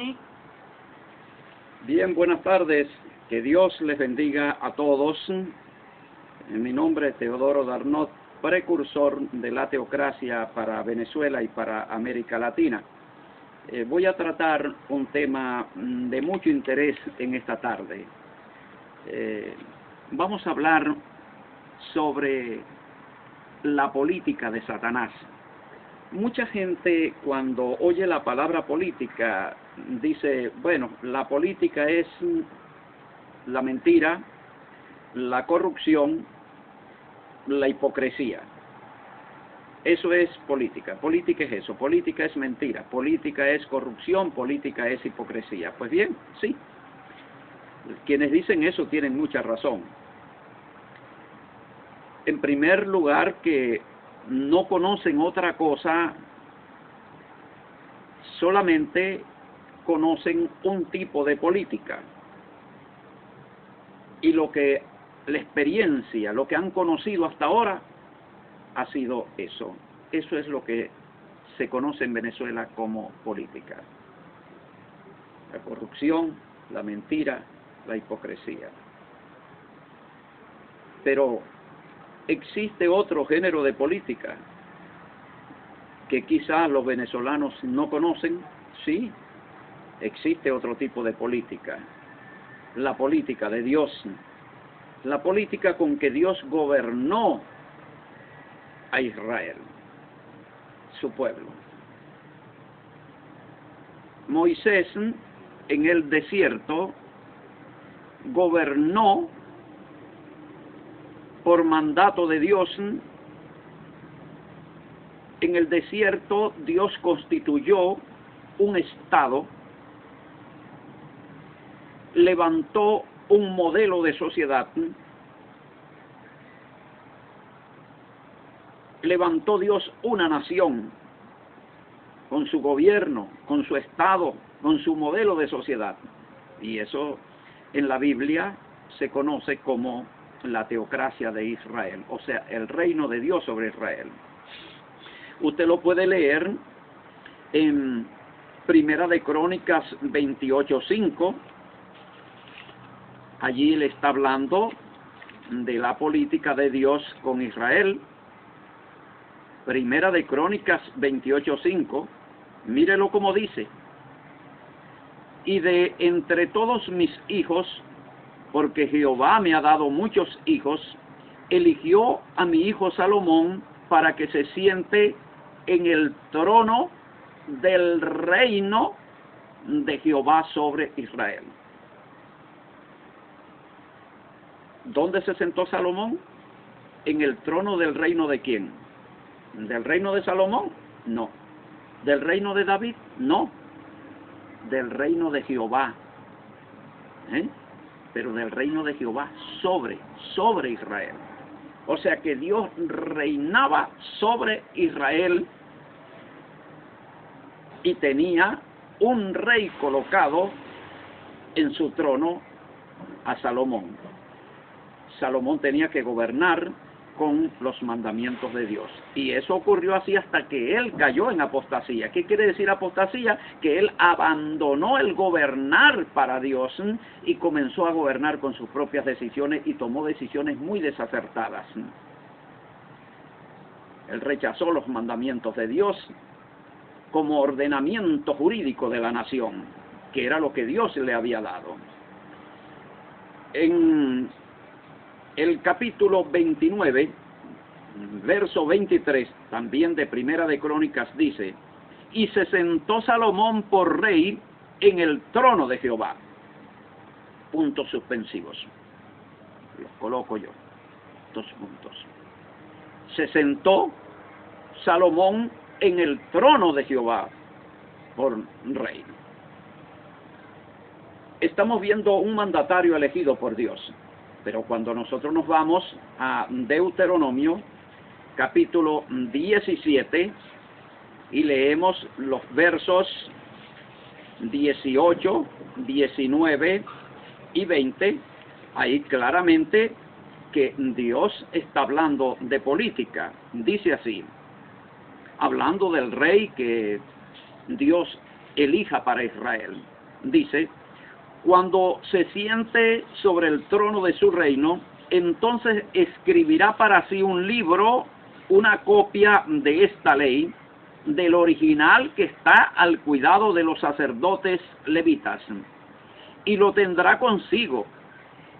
Sí. Bien, buenas tardes. Que Dios les bendiga a todos. Mi nombre es Teodoro Darnot, precursor de la teocracia para Venezuela y para América Latina. Voy a tratar un tema de mucho interés en esta tarde. Vamos a hablar sobre la política de Satanás. Mucha gente cuando oye la palabra política dice, bueno, la política es la mentira, la corrupción, la hipocresía. Eso es política. Política es eso. Política es mentira. Política es corrupción. Política es hipocresía. Pues bien, sí. Quienes dicen eso tienen mucha razón. En primer lugar, que no conocen otra cosa, solamente conocen un tipo de política. Y lo que la experiencia, lo que han conocido hasta ahora, ha sido eso. Eso es lo que se conoce en Venezuela como política. La corrupción, la mentira, la hipocresía. Pero existe otro género de política que quizás los venezolanos no conocen. Sí, existe otro tipo de política. La política de Dios. La política con que Dios gobernó a Israel, su pueblo. Moisés en el desierto gobernó por mandato de Dios. En el desierto Dios constituyó un estado, levantó un modelo de sociedad, levantó Dios una nación con su gobierno, con su estado, con su modelo de sociedad. Y eso en la Biblia se conoce como la teocracia de Israel, o sea, el reino de Dios sobre Israel. Usted lo puede leer en Primera de Crónicas 28:5. Allí le está hablando de la política de Dios con Israel. Primera de Crónicas 28:5. Mírelo como dice: y de entre todos mis hijos, porque Jehová me ha dado muchos hijos, eligió a mi hijo Salomón para que se siente en el trono del reino de Jehová sobre Israel. ¿Dónde se sentó Salomón? ¿En el trono del reino de quién? ¿Del reino de Salomón? No. ¿Del reino de David? No. Del reino de Jehová. Pero del reino de Jehová sobre Israel. O sea que Dios reinaba sobre Israel y tenía un rey colocado en su trono, a Salomón. Salomón tenía que gobernar con los mandamientos de Dios. Y eso ocurrió así hasta que él cayó en apostasía. ¿Qué quiere decir apostasía? Que él abandonó el gobernar para Dios y comenzó a gobernar con sus propias decisiones y tomó decisiones muy desacertadas. Él rechazó los mandamientos de Dios como ordenamiento jurídico de la nación, que era lo que Dios le había dado. En el capítulo 29, verso 23, también de Primera de Crónicas, dice: y se sentó Salomón por rey en el trono de Jehová. Puntos suspensivos. Los coloco yo. 2 puntos. Se sentó Salomón en el trono de Jehová por rey. Estamos viendo un mandatario elegido por Dios. Pero cuando nosotros nos vamos a Deuteronomio, capítulo 17, y leemos los versos 18, 19 y 20, ahí claramente que Dios está hablando de política. Dice así, hablando del rey que Dios elija para Israel. Dice, cuando se siente sobre el trono de su reino, entonces escribirá para sí un libro, una copia de esta ley, del original que está al cuidado de los sacerdotes levitas, y lo tendrá consigo,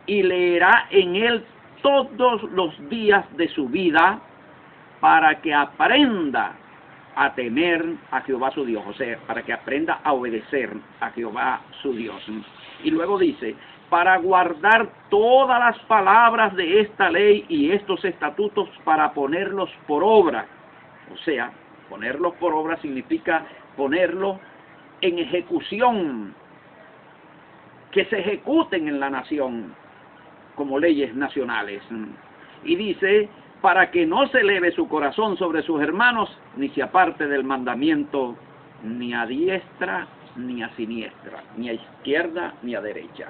y leerá en él todos los días de su vida, para que aprenda a temer a Jehová su Dios, o sea, para que aprenda a obedecer a Jehová su Dios. Y luego dice, para guardar todas las palabras de esta ley y estos estatutos para ponerlos por obra. O sea, ponerlos por obra significa ponerlos en ejecución, que se ejecuten en la nación como leyes nacionales. Y dice, para que no se eleve su corazón sobre sus hermanos, ni se aparte del mandamiento, ni a diestra ni a siniestra, ni a izquierda ni a derecha.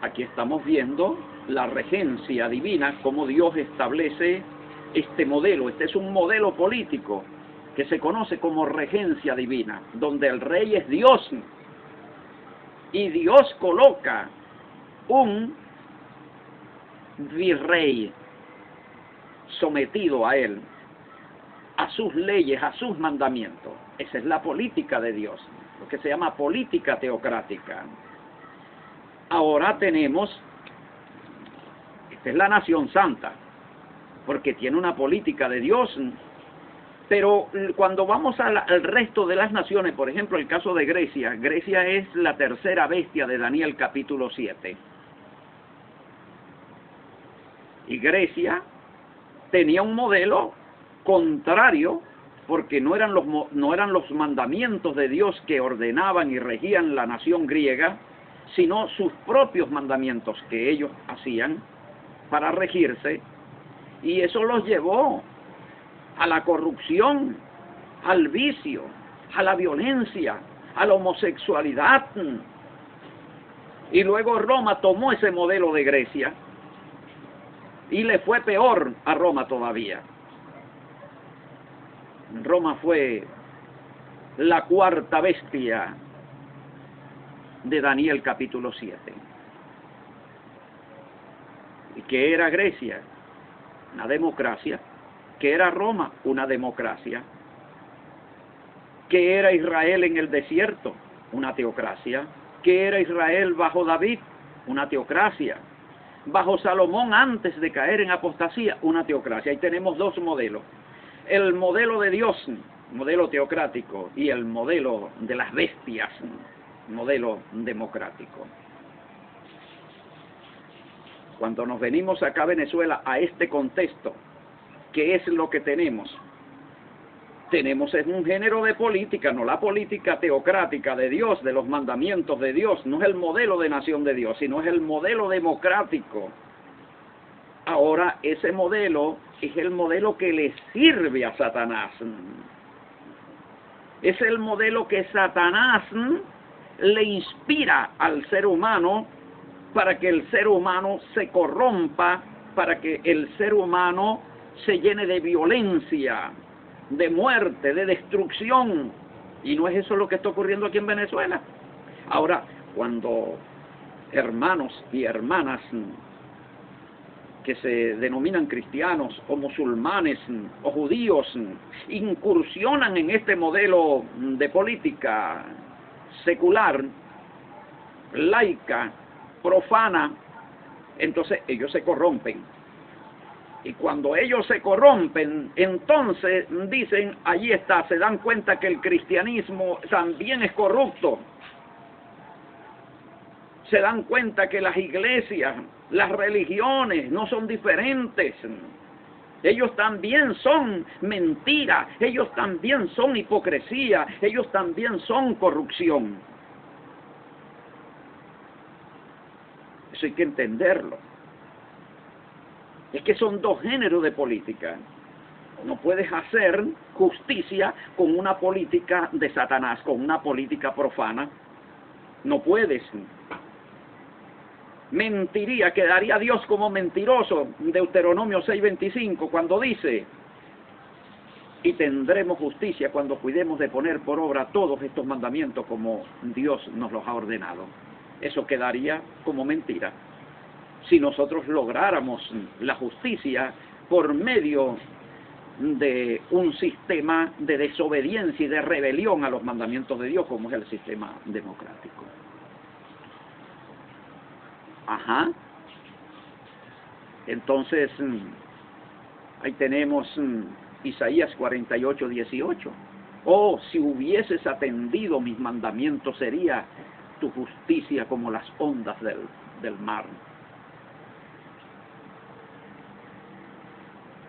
Aquí estamos viendo la regencia divina, cómo Dios establece este modelo. Este es un modelo político que se conoce como regencia divina, donde el rey es Dios, y Dios coloca un virrey sometido a él, a sus leyes, a sus mandamientos. Esa es la política de Dios, lo que se llama política teocrática. Ahora tenemos, esta es la nación santa, porque tiene una política de Dios, pero cuando vamos al resto de las naciones, por ejemplo el caso de Grecia, Grecia es la tercera bestia de Daniel capítulo 7. Y Grecia tenía un modelo contrario, porque no eran los mandamientos de Dios que ordenaban y regían la nación griega, sino sus propios mandamientos que ellos hacían para regirse, y eso los llevó a la corrupción, al vicio, a la violencia, a la homosexualidad. Y luego Roma tomó ese modelo de Grecia y le fue peor a Roma todavía. Roma fue la cuarta bestia de Daniel capítulo 7. ¿Y qué era Grecia? Una democracia. ¿Qué era Roma? Una democracia. ¿Qué era Israel en el desierto? Una teocracia. ¿Qué era Israel bajo David? Una teocracia. Bajo Salomón, antes de caer en apostasía, una teocracia. Ahí tenemos dos modelos. El modelo de Dios, modelo teocrático, y el modelo de las bestias, modelo democrático. Cuando nos venimos acá a Venezuela, a este contexto, ¿qué es lo que tenemos? Tenemos un género de política, no la política teocrática de Dios, de los mandamientos de Dios, no es el modelo de nación de Dios, sino es el modelo democrático. Ahora, ese modelo es el modelo que le sirve a Satanás. Es el modelo que Satanás le inspira al ser humano para que el ser humano se corrompa, para que el ser humano se llene de violencia, de muerte, de destrucción. Y no es eso lo que está ocurriendo aquí en Venezuela. Ahora, cuando hermanos y hermanas que se denominan cristianos o musulmanes o judíos incursionan en este modelo de política secular, laica, profana, entonces ellos se corrompen. Y cuando ellos se corrompen, entonces dicen, allí está, se dan cuenta que el cristianismo también es corrupto. Se dan cuenta que las iglesias, las religiones no son diferentes. Ellos también son mentira, ellos también son hipocresía, ellos también son corrupción. Eso hay que entenderlo. Es que son dos géneros de política. No puedes hacer justicia con una política de Satanás, con una política profana. No puedes. Mentiría, quedaría Dios como mentiroso, Deuteronomio 6:25, cuando dice, y tendremos justicia cuando cuidemos de poner por obra todos estos mandamientos como Dios nos los ha ordenado. Eso quedaría como mentira. Si nosotros lográramos la justicia por medio de un sistema de desobediencia y de rebelión a los mandamientos de Dios, como es el sistema democrático. Ajá. Entonces, ahí tenemos Isaías 48:18. Oh, si hubieses atendido mis mandamientos, sería tu justicia como las ondas del mar.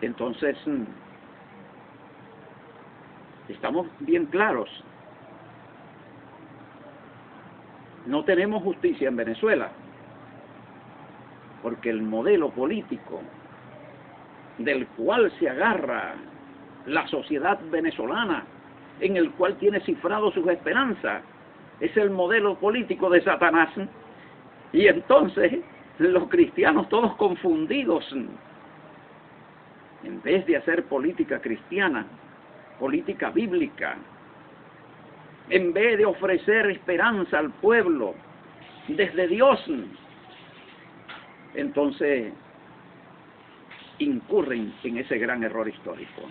Entonces, estamos bien claros. No tenemos justicia en Venezuela, porque el modelo político del cual se agarra la sociedad venezolana, en el cual tiene cifrado sus esperanzas, es el modelo político de Satanás. Y entonces los cristianos todos confundidos, en vez de hacer política cristiana, política bíblica, en vez de ofrecer esperanza al pueblo desde Dios, entonces incurren en ese gran error histórico.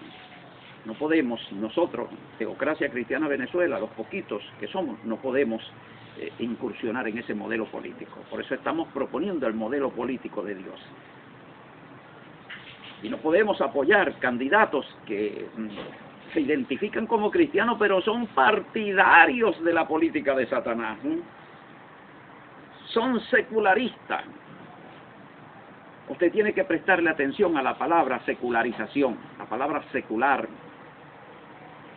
No podemos, nosotros, Teocracia Cristiana Venezuela, los poquitos que somos, no podemos incursionar en ese modelo político. Por eso estamos proponiendo el modelo político de Dios. Y no podemos apoyar candidatos que se identifican como cristianos, pero son partidarios de la política de Satanás. Son secularistas. Usted tiene que prestarle atención a la palabra secularización, la palabra secular.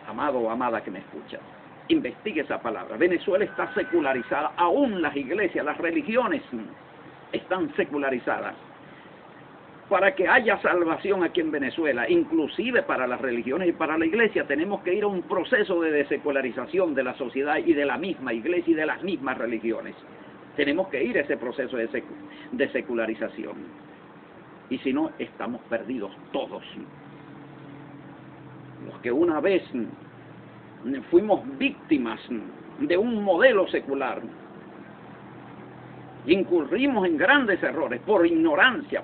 Amado o amada que me escucha, investigue esa palabra. Venezuela está secularizada, aún las iglesias, las religiones están secularizadas. Para que haya salvación aquí en Venezuela, inclusive para las religiones y para la iglesia, tenemos que ir a un proceso de desecularización de la sociedad y de la misma iglesia y de las mismas religiones. Tenemos que ir a ese proceso de secularización. Y si no, estamos perdidos todos. Los que una vez fuimos víctimas de un modelo secular, incurrimos en grandes errores por ignorancia,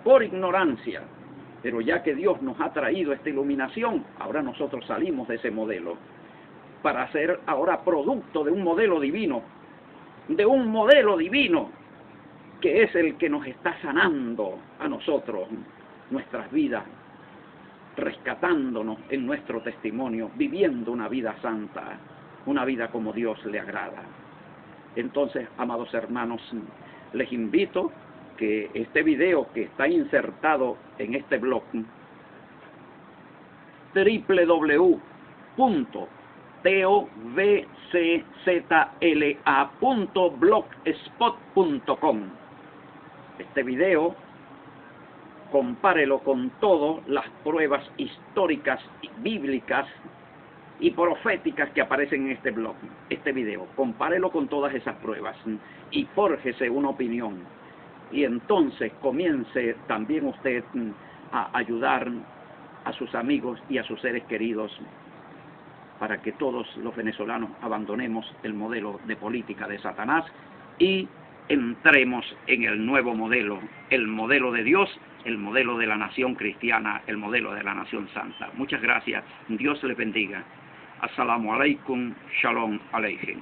pero ya que Dios nos ha traído esta iluminación, ahora nosotros salimos de ese modelo para ser ahora producto de un modelo divino, que es el que nos está sanando a nosotros nuestras vidas, rescatándonos en nuestro testimonio, viviendo una vida santa, una vida como Dios le agrada. Entonces, amados hermanos, les invito que este video que está insertado en este blog, www.tovczla.blogspot.com. Este video, compárelo con todas las pruebas históricas, bíblicas y proféticas que aparecen en este blog, este video. Compárelo con todas esas pruebas y fórjese una opinión. Y entonces comience también usted a ayudar a sus amigos y a sus seres queridos para que todos los venezolanos abandonemos el modelo de política de Satanás y entremos en el nuevo modelo, el modelo de Dios, el modelo de la nación cristiana, el modelo de la nación santa. Muchas gracias. Dios les bendiga. Assalamu alaikum. Shalom aleichem.